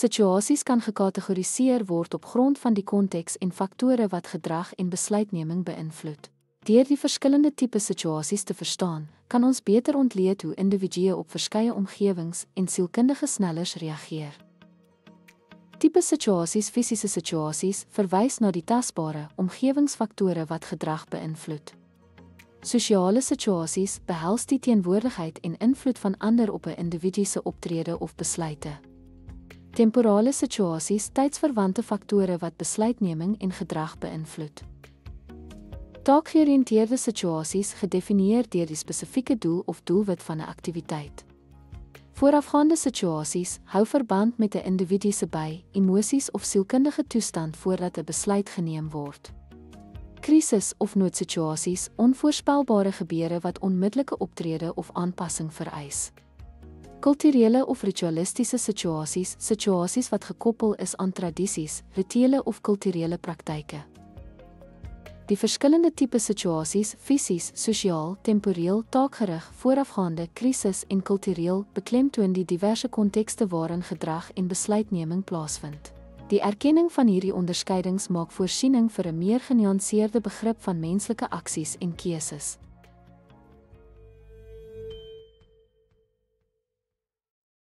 Situasies kan gekategoriseer word op grond van die konteks en faktore wat gedrag en besluitneming beïnvloed. Deur die verskillende tipe situasies te verstaan, kan ons beter ontleed hoe individue op verskeie omgewings en sielkundige snellers reageer. Tipe situasies, fisiese situasies, verwys na die tasbare omgewingsfaktore wat gedrag beïnvloed. Sosiale situasies behels die teenwoordigheid en invloed van ander op 'n individu se optrede of besluite. Temporale situasies, tydsverwante faktore wat besluitneming en gedrag beïnvloed. Taakgeoriënteerde situasies, gedefinieer deur die spesifieke doel of doelwit van 'n aktiwiteit. Voorafgaande situasies hou verband met 'n individu se emosies of sielkundige toestand voordat 'n besluit geneem word. Krisis of noodsituasies, onvoorspelbare gebeure wat onmiddellike optrede of aanpassing vereis. Kulturele of ritualistiese situasies, situasies wat gekoppel is aan tradisies, rituele of kulturele praktyke. Die verskillende tipe situasies, fisies, sosiaal, temporeel, taakgerig, voorafgaande, krisis en kultureel, beklemtoon die diverse kontekste waarin gedrag en besluitneming plaasvind. Die erkenning van hierdie onderskeidings maak voorsiening vir 'n meer genuanceerde begrip van menslike aksies en keuses.